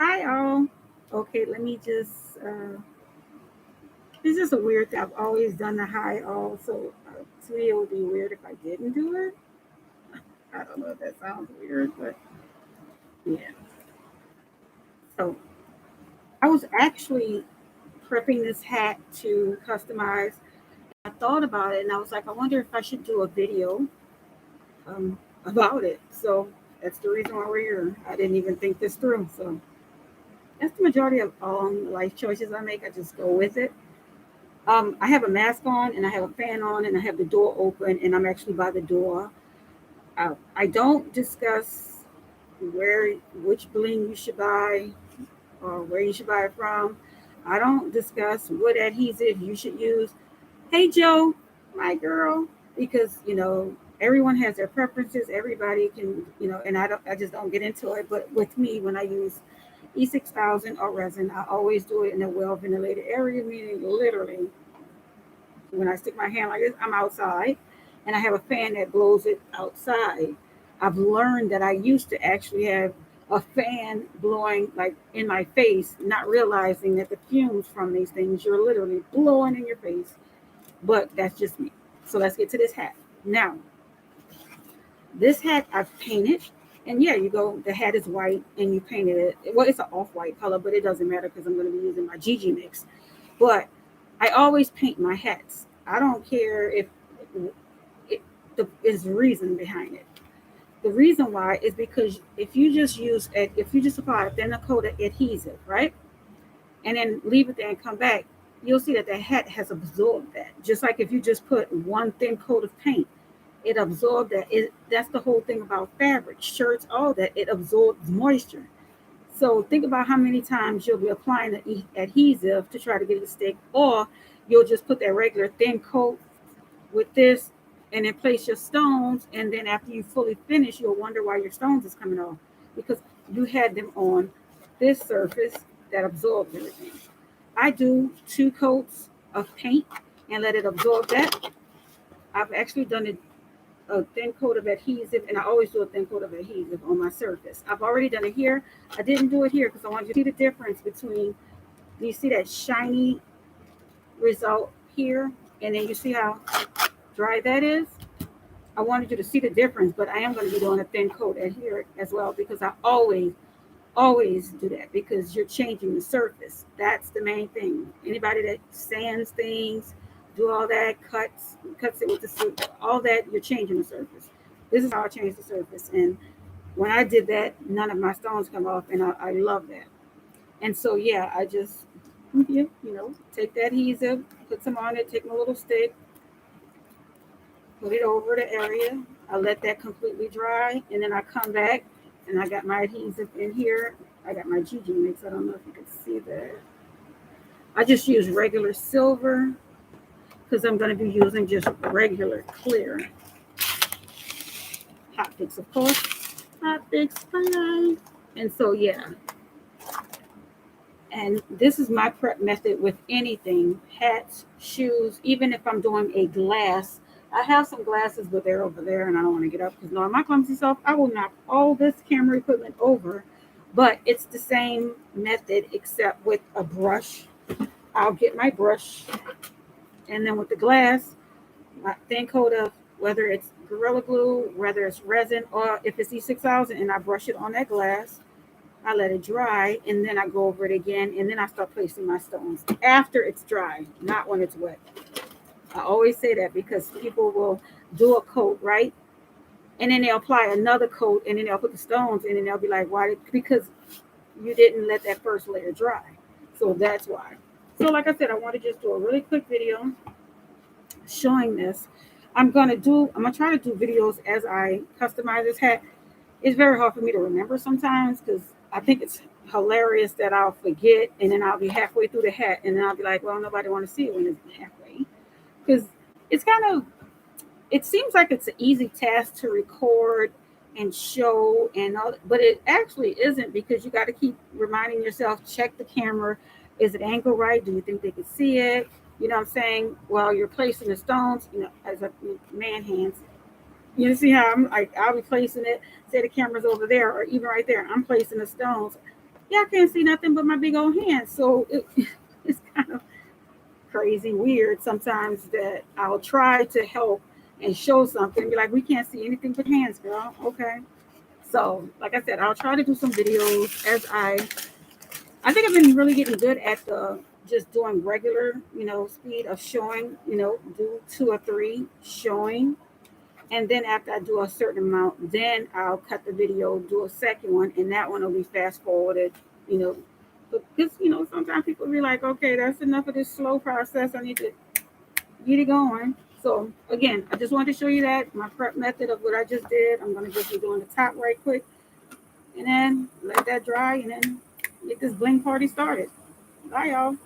Hi all. Okay, let me just. It's just a weird thing. I've always done the hi all, so to me it would be weird if I didn't do it. I don't know if that sounds weird, but yeah. So I was actually prepping this hat to customize. I thought about it, and I was like, I wonder if I should do a video um, about it. So that's the reason why we're here. I didn't even think this through. So that's the majority of life choices I make. I just go with it. I have a mask on and I have a fan on and I have the door open and I'm actually by the door. I don't discuss where which bling you should buy or where you should buy it from. I don't discuss what adhesive you should use. Hey Joe, my girl, because everyone has their preferences. Everybody can and I just don't get into it. But with me, when I use E6000 or resin, I always do it in a well ventilated area, meaning literally when I stick my hand like this, I'm outside and I have a fan that blows it outside. I've learned that I used to actually have a fan blowing like in my face, not realizing that the fumes from these things you're literally blowing in your face. But that's just me. So let's get to this hat. Now, this hat I've painted, and yeah, you go. The hat is white, and you painted it. Well, it's an off-white color, but it doesn't matter because I'm going to be using my Gigi mix. But I always paint my hats. I don't care if it, is reason behind it. The reason why is because if you just apply a thinner coat of adhesive, right, and then leave it there and come back, you'll see that the hat has absorbed that. Just like if you just put one thin coat of paint, it absorbed that. That's the whole thing about fabric, shirts, all that. It absorbs moisture. So think about how many times you'll be applying the adhesive to try to get it to stick, or you'll just put that regular thin coat with this and then place your stones. And then after you fully finish, you'll wonder why your stones is coming off because you had them on this surface that absorbs everything. I do 2 coats of paint and let it absorb that. I've actually done a thin coat of adhesive, and I always do a thin coat of adhesive on my surface. I've already done it here. I didn't do it here because I want you to see the difference between, do you see that shiny result here? And then you see how dry that is? I wanted you to see the difference, but I am going to be doing a thin coat here as well because I always do that because you're changing the surface. That's the main thing. Anybody that sands things, do all that, cuts it with the all that, you're changing the surface. This is how I change the surface. And when I did that, none of my stones come off, and I love that. And so yeah, I just take that adhesive, put some on it, take my little stick, put it over the area. I let that completely dry, and then I come back and I got my adhesive in here. I got my Gigi mix. I don't know if you can see that. I just use regular silver because I'm going to be using just regular clear hot fix, of course. Hot fix fine. And so yeah, and this is my prep method with anything: hats, shoes, even if I'm doing a glass. I have some glasses, but they're over there, and I don't want to get up because knowing my clumsy self, I will knock all this camera equipment over. But it's the same method except with a brush. I'll get my brush, and then with the glass, my thin coat of whether it's Gorilla Glue, whether it's resin, or if it's E6000, and I brush it on that glass. I let it dry, and then I go over it again, and then I start placing my stones after it's dry, not when it's wet. I always say that because people will do a coat, right? And then they'll apply another coat, and then they'll put the stones, and then they'll be like, why? Because you didn't let that first layer dry. So that's why. So, like I said, I want to just do a really quick video showing this. I'm gonna try to do videos as I customize this hat. It's very hard for me to remember sometimes because I think it's hilarious that I'll forget and then I'll be halfway through the hat and then I'll be like, well, nobody want to see it when it's halfway because it's kind of it seems like it's an easy task to record and show and all, but it actually isn't because you got to keep reminding yourself, check the camera, is it angled right? Do you think they can see it? You know what I'm saying? While you're placing the stones, as a man hands, you see how I'm like I'll be placing it, say the camera's over there or even right there. I'm placing the stones. y'all can't see nothing but my big old hands. So it's kind of crazy, weird sometimes that I'll try to help and show something, be like, we can't see anything but hands, girl. Okay. So, like I said, I'll try to do some videos as I think I've been really getting good at the just doing regular, speed of showing, do 2 or 3 showing. And then after I do a certain amount, then I'll cut the video, do a second one, and that one will be fast forwarded, you know. Because, sometimes people be like, okay, that's enough of this slow process. I need to get it going. So again, I just wanted to show you that my prep method of what I just did. I'm gonna just be doing the top right quick and then let that dry and then get this bling party started. Bye y'all.